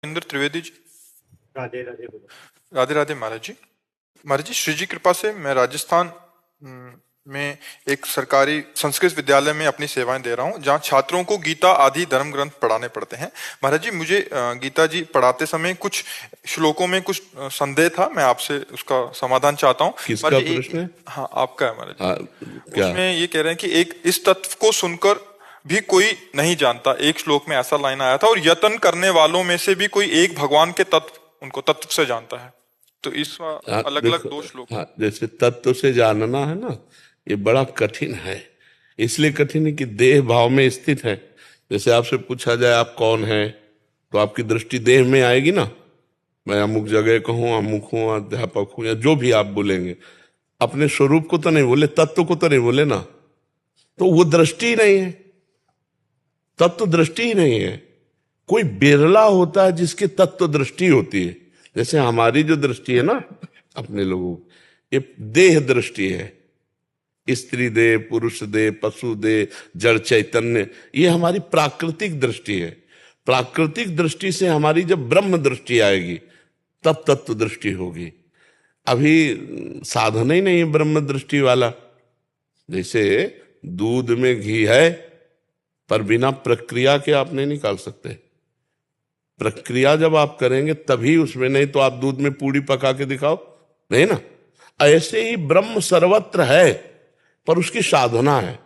इंद्र त्रिवेदी जी। राधे राधे बोलो। राधे राधे महाराज जी। महाराज जी, श्री जी कृपा से मैं राजस्थान में एक सरकारी संस्कृत विद्यालय में अपनी सेवाएं दे रहा हूं, जहां छात्रों को गीता आदि धर्म ग्रंथ पढ़ाने पड़ते हैं। महाराज जी, मुझे गीता जी पढ़ाते समय कुछ श्लोकों में कुछ संदेह था, मैं आपसे उसका समाधान चाहता हूं। किसका महाराज जी, प्रश्न है? हाँ, आपका है महाराज जी। हाँ, क्या? उसमें ये कह रहे हैं कि एक इस तत्व को सुनकर भी कोई नहीं जानता, एक श्लोक में ऐसा लाइन आया था, और यत्न करने वालों में से भी कोई एक भगवान के तत्व उनको तत्व से जानता है। तो इस अलग अलग दो श्लोक। हाँ, जैसे तत्व से जानना है ना, ये बड़ा कठिन है। इसलिए कठिन है कि देह भाव में स्थित है। जैसे आपसे पूछा जाए आप कौन है, तो आपकी दृष्टि देह में आएगी ना। मैं अमुक जगह का हूँ, अमुक हूँ, अध्यापक हूँ, या जो भी आप बोलेंगे, अपने स्वरूप को तो नहीं बोले, तत्व को तो नहीं बोले ना। तो वो दृष्टि नहीं है, तत्व दृष्टि ही नहीं है। कोई बिरला होता है जिसकी तत्व दृष्टि होती है। जैसे हमारी जो दृष्टि है ना अपने लोगों, ये देह दृष्टि है। स्त्री देह, पुरुष देह, पशु देह, जड़ चैतन्य, ये हमारी प्राकृतिक दृष्टि है। प्राकृतिक दृष्टि से हमारी जब ब्रह्म दृष्टि आएगी तब तत्व दृष्टि होगी। अभी साधन ही नहीं है ब्रह्म दृष्टि वाला। जैसे दूध में घी है, पर बिना प्रक्रिया के आप नहीं निकाल सकते। प्रक्रिया जब आप करेंगे तभी उसमें, नहीं तो आप दूध में पूड़ी पका के दिखाओ, नहीं ना। ऐसे ही ब्रह्म सर्वत्र है, पर उसकी साधना है।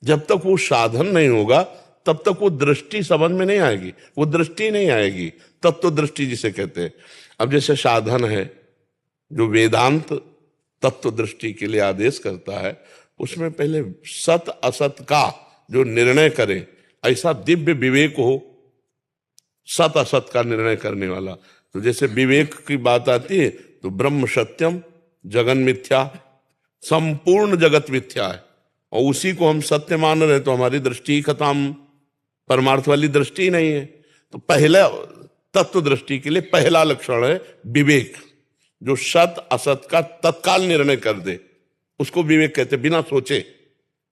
जब तक वो साधन नहीं होगा तब तक वो दृष्टि समझ में नहीं आएगी, वो दृष्टि नहीं आएगी, तत्व दृष्टि जिसे कहते हैं। अब जैसे साधन है जो वेदांत तत्व दृष्टि के लिए आदेश करता है, उसमें पहले सत असत का जो निर्णय करे, ऐसा दिव्य विवेक हो, सत असत का निर्णय करने वाला। तो जैसे विवेक की बात आती है तो ब्रह्म सत्यम जगन मिथ्या, संपूर्ण जगत मिथ्या है, और उसी को हम सत्य मान रहे, तो हमारी दृष्टि ही खत्म, परमार्थ वाली दृष्टि ही नहीं है। तो पहला तत्व दृष्टि के लिए पहला लक्षण है विवेक, जो सत असत का तत्काल निर्णय कर दे, उसको विवेक कहते। बिना सोचे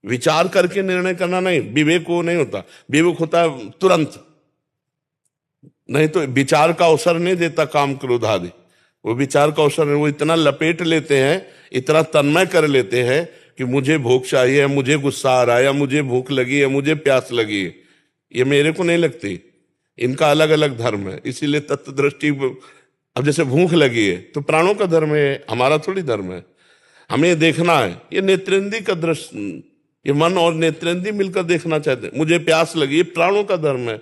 विचार करके निर्णय करना नहीं, विवेक वो नहीं होता। विवेक होता है तुरंत, नहीं तो विचार का अवसर नहीं देता काम क्रोध आदि। वो विचार का अवसर नहीं, वो इतना लपेट लेते हैं, इतना तन्मय कर लेते हैं कि मुझे भूख चाहिए, मुझे गुस्सा आ रहा है, या मुझे भूख लगी है, मुझे प्यास लगी है। ये मेरे को नहीं लगती, इनका अलग अलग धर्म है। इसीलिए तत्व दृष्टि, अब जैसे भूख लगी है तो प्राणों का धर्म है, हमारा थोड़ी धर्म है। हमें देखना है, ये नेत्रेंद्रिय का दृष्टि, ये मन और नेत्रेंद्रिय मिलकर देखना चाहते हैं। मुझे प्यास लगी, ये प्राणों का धर्म है।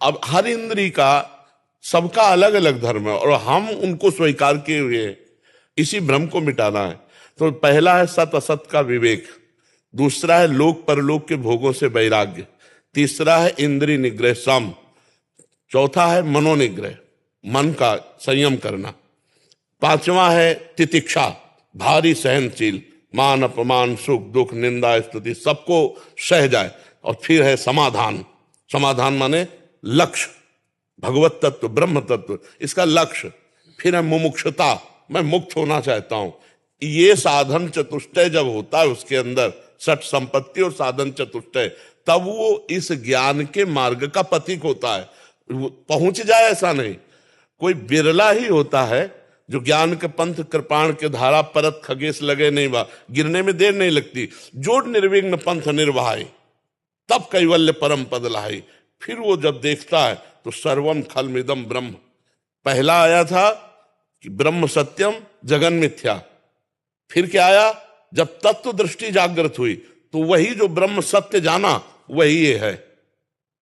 अब हर इंद्री का सबका अलग अलग धर्म है, और हम उनको स्वीकार किए हुए हैं। इसी भ्रम को मिटाना है। तो पहला है सत असत का विवेक, दूसरा है लोक परलोक के भोगों से वैराग्य, तीसरा है इंद्रिय निग्रह सम, चौथा है मनोनिग्रह, मन का संयम करना, पांचवा है तितिक्षा, भारी सहनशील, मान अपमान सुख दुख निंदा स्तुति सबको सह जाए, और फिर है समाधान। समाधान माने लक्ष्य, भगवत तत्व ब्रह्म तत्व, इसका लक्ष्य। फिर है मुमुक्षुता, मैं मुक्त होना चाहता हूं। ये साधन चतुष्टय जब होता है उसके अंदर, सठ संपत्ति और साधन चतुष्टय, तब वो इस ज्ञान के मार्ग का पथिक होता है। पहुंच जाए ऐसा नहीं, कोई बिरला ही होता है जो ज्ञान के पंथ कृपाण के धारा परत खगेश लगे नहीं बा, गिरने में देर नहीं लगती, जोड़ निर्विघ्न पंथ निर्वाही, तब कैवल्य परम पद लाही। फिर वो जब देखता है तो सर्वम खलमिदम ब्रह्म। पहला आया था कि ब्रह्म सत्यम जगन मिथ्या, फिर क्या आया, जब तत्व दृष्टि जागृत हुई तो वही जो ब्रह्म सत्य जाना वही ये है।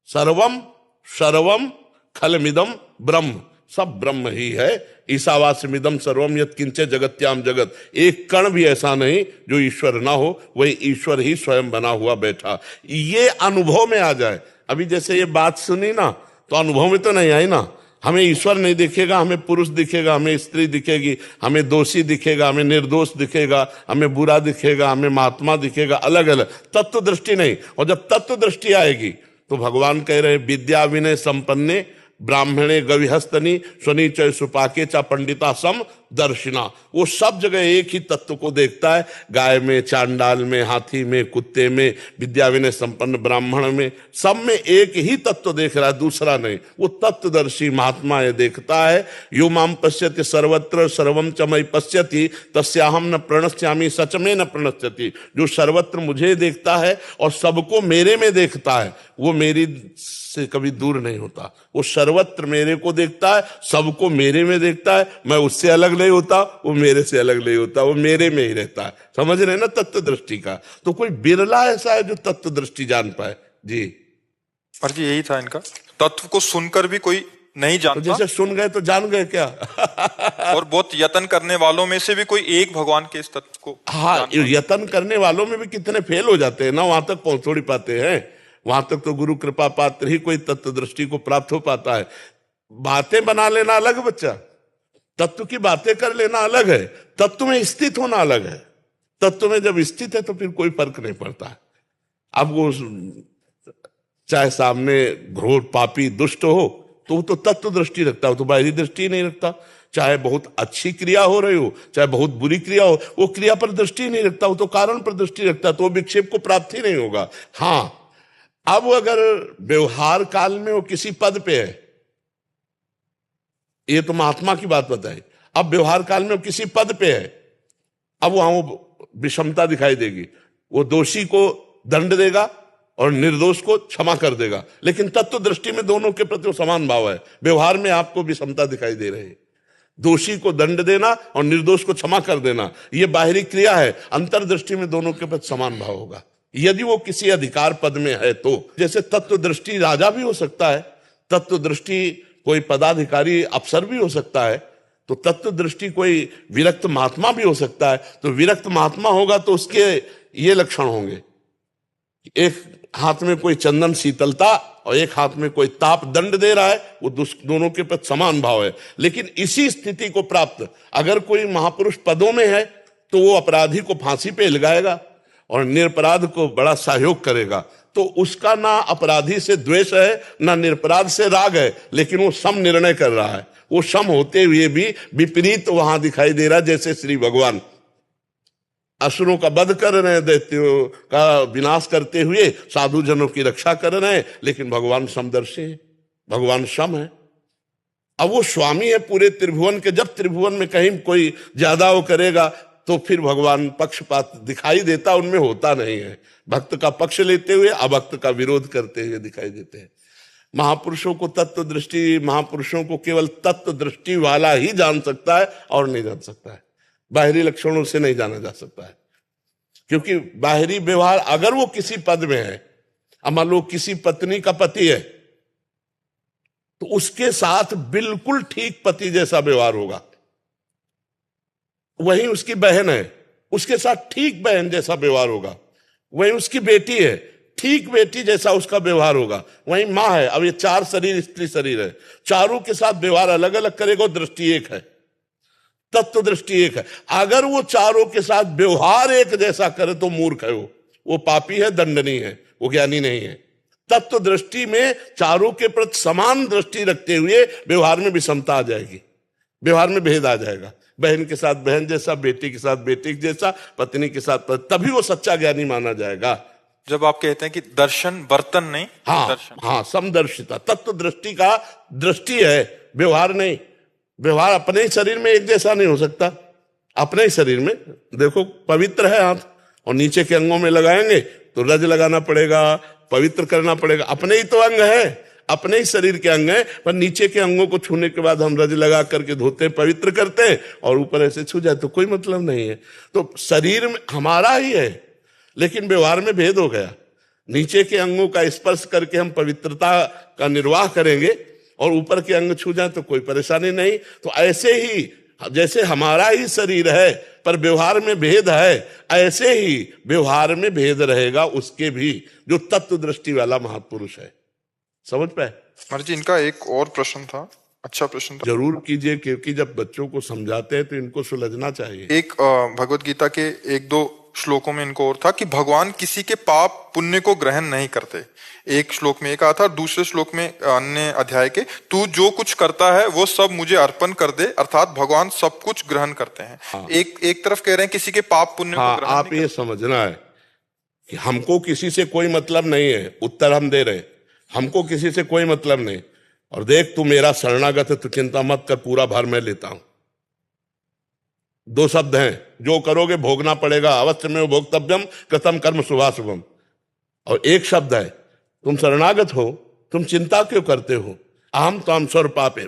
सर्वम सर्वम खलमिदम ब्रह्म, सब ब्रह्म ही है। ईशावास्यमिदं सर्वम यत् किंचे जगत्याम जगत, एक कण भी ऐसा नहीं जो ईश्वर ना हो, वही ईश्वर ही स्वयं बना हुआ बैठा। ये अनुभव में आ जाए। अभी जैसे ये बात सुनी ना, तो अनुभव में तो नहीं आई ना। हमें ईश्वर नहीं दिखेगा, हमें पुरुष दिखेगा, हमें स्त्री दिखेगी, हमें दोषी दिखेगा, हमें निर्दोष दिखेगा, हमें बुरा दिखेगा, हमें महात्मा दिखेगा, अलग अलग। तत्व दृष्टि नहीं। और जब तत्व दृष्टि आएगी तो भगवान कह रहे विद्या विनय संपन्ने ब्राह्मणे गविहस्तनी स्वनीचय सुपाके चा पंडिता सम दर्शिना। वो सब जगह एक ही तत्व को देखता है, गाय में, चांडाल में, हाथी में, कुत्ते में, विद्या विनय संपन्न ब्राह्मण में, सब में एक ही तत्व देख रहा है, दूसरा नहीं। वो तत्वदर्शी महात्मा ये देखता है। यो माम पश्यति सर्वत्र सर्वम च मयि पश्यति तस्याहम न प्रणश्यामि सच में न प्रणश्यति। जो सर्वत्र मुझे देखता है और सबको मेरे में देखता है, वो मेरी से कभी दूर नहीं होता। वो सर्वत्र मेरे को देखता है, सबको मेरे में देखता है। मैं उससे अलग नहीं होता, वो मेरे से अलग नहीं होता, वो मेरे में ही रहता है। समझ रहे ना तत्व दृष्टि का? तो कोई बिरला ऐसा है जो तत्व दृष्टि जान पाए। जी पर जी यही था इनका, तत्व को सुनकर भी कोई नहीं तो जानता, जैसे सुन गए तो जान गए क्या? और बहुत यत्न करने वालों में से भी कोई एक भगवान के इस तत्व को हाँ, यत्न करने वालों में भी कितने फेल हो जाते हैं ना, वहां तक पहुंच थोड़ी पाते हैं। वहां तक तो गुरु कृपा पात्र ही कोई तत्व दृष्टि को प्राप्त हो पाता है। बातें बना लेना अलग बच्चा, तत्व की बातें कर लेना अलग है, तत्व में स्थित होना अलग है। तत्व में जब स्थित है तो फिर कोई फर्क नहीं पड़ता है। अब वो चाहे सामने घोर पापी दुष्ट हो तो वो तो तत्व दृष्टि रखता है, वो तो बाहरी दृष्टि नहीं रखता। चाहे बहुत अच्छी क्रिया हो रही हो, चाहे बहुत बुरी क्रिया हो, वो क्रिया पर दृष्टि नहीं रखता, वो तो कारण पर दृष्टि रखता, तो वो विक्षेप को प्राप्त ही नहीं होगा। हाँ, अब अगर व्यवहार काल में वो किसी पद पे है, ये तो महात्मा की बात बताई। अब व्यवहार काल में वो किसी पद पे है, अब वहां वो विषमता दिखाई देगी। वो दोषी को दंड देगा और निर्दोष को क्षमा कर देगा, लेकिन तत्व दृष्टि में दोनों के प्रति वो समान भाव है। व्यवहार में आपको विषमता दिखाई दे रही है। दोषी को दंड देना और निर्दोष को क्षमा कर देना, ये बाहरी क्रिया है। अंतर्दृष्टि में दोनों के प्रति समान भाव होगा यदि वो किसी अधिकार पद में है तो। जैसे तत्व दृष्टि राजा भी हो सकता है, तत्व दृष्टि कोई पदाधिकारी अफसर भी हो सकता है, तो तत्व दृष्टि कोई विरक्त महात्मा भी हो सकता है। तो विरक्त महात्मा होगा तो उसके ये लक्षण होंगे, एक हाथ में कोई चंदन शीतलता और एक हाथ में कोई ताप दंड दे रहा है, वो दोनों के प्रति समान भाव है। लेकिन इसी स्थिति को प्राप्त अगर कोई महापुरुष पदों में है तो वो अपराधी को फांसी पे लगाएगा और निरपराध को बड़ा सहयोग करेगा। तो उसका ना अपराधी से द्वेष है ना निरपराध से राग है, लेकिन वो सम निर्णय कर रहा है। वो सम होते हुए भी विपरीत वहां दिखाई दे रहा है। जैसे श्री भगवान असुरों का वध कर रहे हैं, दैत्यों का विनाश करते हुए साधु जनों की रक्षा कर रहे हैं, लेकिन भगवान समदर्शी है, भगवान सम है। अब वो स्वामी है पूरे त्रिभुवन के। जब त्रिभुवन में कहीं कोई ज्यादा वो करेगा तो फिर भगवान पक्षपात दिखाई देता, उनमें होता नहीं है। भक्त का पक्ष लेते हुए अभक्त का विरोध करते हुए दिखाई देते हैं। महापुरुषों को तत्व दृष्टि, महापुरुषों को केवल तत्व दृष्टि वाला ही जान सकता है और नहीं जान सकता है। बाहरी लक्षणों से नहीं जाना जा सकता है, क्योंकि बाहरी व्यवहार अगर वो किसी पद में है, अब मान लो किसी पत्नी का पति है तो उसके साथ बिल्कुल ठीक पति जैसा व्यवहार होगा। वहीं उसकी बहन है, उसके साथ ठीक बहन जैसा व्यवहार होगा। वहीं उसकी बेटी है, ठीक बेटी जैसा उसका व्यवहार होगा। वहीं माँ है, अब ये चार शरीर स्त्री शरीर है, चारों के साथ व्यवहार अलग अलग करेगा, दृष्टि एक है, तत्व दृष्टि एक है। अगर वो चारों के साथ व्यवहार एक जैसा करे तो मूर्ख है, वो पापी है, दंडनीय है, वो ज्ञानी नहीं है। तत्व दृष्टि में चारों के प्रति समान दृष्टि रखते हुए व्यवहार में विषमता आ जाएगी, व्यवहार में भेद आ जाएगा। बहन के साथ बहन जैसा, बेटी के साथ बेटी जैसा, पत्नी के साथ पत्नी, तभी वो सच्चा ज्ञानी माना जाएगा। जब आप कहते हैं कि दर्शन बर्तन नहीं, हाँ दर्शन, हाँ, समदर्शिता तत्व दृष्टि का दृष्टि है, व्यवहार नहीं। व्यवहार अपने ही शरीर में एक जैसा नहीं हो सकता। अपने ही शरीर में देखो, पवित्र है हाथ और नीचे के अंगों में लगाएंगे तो रज लगाना पड़ेगा, पवित्र करना पड़ेगा। अपने ही तो अंग है, अपने ही शरीर के अंग है, पर नीचे के अंगों को छूने के बाद हम रज लगा करके धोते हैं, पवित्र करते हैं, और ऊपर ऐसे छू जाए तो कोई मतलब नहीं है। तो शरीर में हमारा ही है, लेकिन व्यवहार में भेद हो गया। नीचे के अंगों का स्पर्श करके हम पवित्रता का निर्वाह करेंगे और ऊपर के अंग छू जाए तो कोई परेशानी नहीं। तो ऐसे ही जैसे हमारा ही शरीर है पर व्यवहार में भेद है, ऐसे ही व्यवहार में भेद रहेगा उसके भी, जो तत्व दृष्टि वाला महापुरुष है। समझ पाए महाराज जी? इनका एक और प्रश्न था, अच्छा प्रश्न था। जरूर कीजिए, क्योंकि जब बच्चों को समझाते हैं तो इनको सुलझना चाहिए। एक भगवत गीता के एक दो श्लोकों में इनको और था कि भगवान किसी के पाप पुण्य को ग्रहण नहीं करते। एक श्लोक में एक कहा था, दूसरे श्लोक में अन्य अध्याय के, तू जो कुछ करता है वो सब मुझे अर्पण कर दे, अर्थात भगवान सब कुछ ग्रहण करते हैं। हाँ। एक तरफ कह रहे हैं किसी के पाप पुण्य हाँ, को ग्रहण आप नहीं ये समझना है कि हमको किसी से कोई मतलब नहीं है, उत्तर हम दे रहे, हमको किसी से कोई मतलब नहीं। और देख, तू मेरा शरणागत है तो चिंता मत कर, पूरा भार मैं लेता हूं। दो शब्द हैं, जो करोगे भोगना पड़ेगा, अवश्य में भोक्तव्यम कृतम कर्म शुभाशुभम। और एक शब्द है, तुम शरणागत हो, तुम चिंता क्यों करते हो, अहम ताम स्वर पापे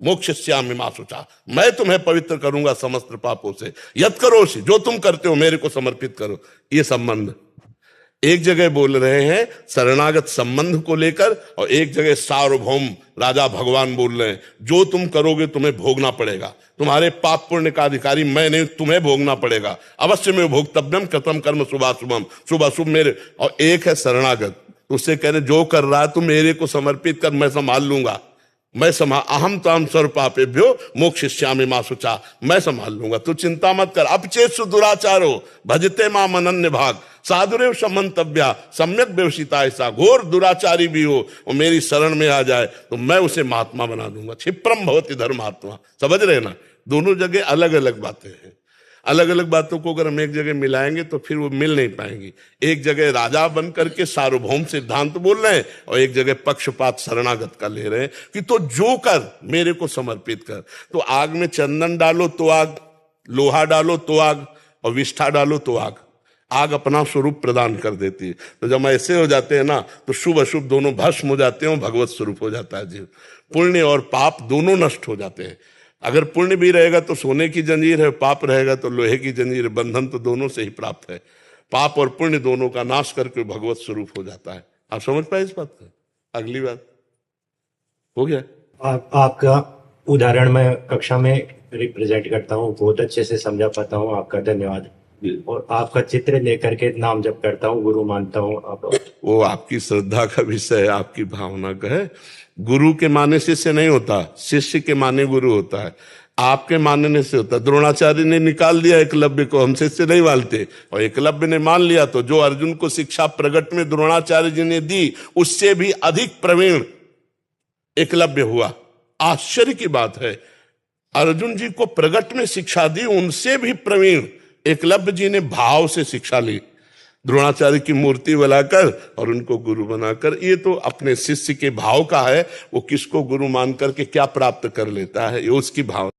मोक्षयिष्यामि मा शुचा, मैं तुम्हें पवित्र करूंगा समस्त पापों से, यत् करोषि, जो तुम करते हो मेरे को समर्पित करो। ये संबंध एक जगह बोल रहे हैं शरणागत संबंध को लेकर, और एक जगह सार्वभौम राजा भगवान बोल रहे हैं जो तुम करोगे तुम्हें भोगना पड़ेगा, तुम्हारे पाप पुण्य का अधिकारी मैं नहीं, तुम्हें भोगना पड़ेगा, अवश्य में भोक्तव्यम कृतम कर्म शुभाशुभम, शुभ अशुभ मेरे। और एक है शरणागत, उससे कह रहे जो कर रहा है तुम मेरे को समर्पित कर, मैं संभाल लूंगा, मैं अहम ताम स्वर पापेभ्यो मोक्षयिष्यामि मा शुचा, मैं संभाल लूंगा, तू चिंता मत कर। अपचेत्सु दुराचारो भजते माम अनन्य भाग, साधुरेव समंतव्या सम्यक व्यवसिता, ऐसा घोर दुराचारी भी हो और मेरी शरण में आ जाए तो मैं उसे महात्मा बना दूंगा। क्षिप्रम भवति धर्मात्मा, समझ रहे ना, दोनों जगह अलग अलग बातें हैं। अलग अलग बातों को अगर हम एक जगह मिलाएंगे तो फिर वो मिल नहीं पाएंगी। एक जगह राजा बन करके सार्वभौम सिद्धांत बोल रहे हैं और एक जगह पक्षपात शरणागत का ले रहे हैं कि तो जो कर मेरे को समर्पित कर। तो आग में चंदन डालो तो आग, लोहा डालो तो आग, और विष्ठा डालो तो आग, आग अपना स्वरूप प्रदान कर देती है। तो जब ऐसे हो जाते हैं ना तो शुभ अशुभ दोनों भस्म हो जाते हैं, भगवत स्वरूप हो जाता है जीव। पुण्य और पाप दोनों नष्ट हो जाते हैं। अगर पुण्य भी रहेगा तो सोने की जंजीर है, पाप रहेगा तो लोहे की जंजीर है, बंधन तो दोनों से ही प्राप्त है। पाप और पुण्य दोनों का नाश करके भगवत स्वरूप हो जाता है। आप समझ पाए इस बात को? अगली बात हो गया। आपका उदाहरण मैं कक्षा में रिप्रेजेंट करता हूँ, बहुत अच्छे से समझा पाता हूँ, आपका धन्यवाद। और आपका चित्र लेकर के नाम जप करता हूँ, गुरु मानता हूँ। आप वो आपकी श्रद्धा का विषय है, आपकी भावना का है। गुरु के माने शिष्य नहीं होता, शिष्य के माने गुरु होता है। आपके मानने से होता है। द्रोणाचार्य ने निकाल दिया एकलव्य को, हम शिष्य नहीं मानते, और एकलव्य ने मान लिया तो जो अर्जुन को शिक्षा प्रगट में द्रोणाचार्य जी ने दी उससे भी अधिक प्रवीण एकलव्य हुआ। आश्चर्य की बात है, अर्जुन जी को प्रगट में शिक्षा दी, उनसे भी प्रवीण एकलव्य जी ने भाव से शिक्षा ली, द्रोणाचार्य की मूर्ति बनाकर और उनको गुरु बनाकर। ये तो अपने शिष्य के भाव का है, वो किसको गुरु मान करके क्या प्राप्त कर लेता है, ये उसकी भाव।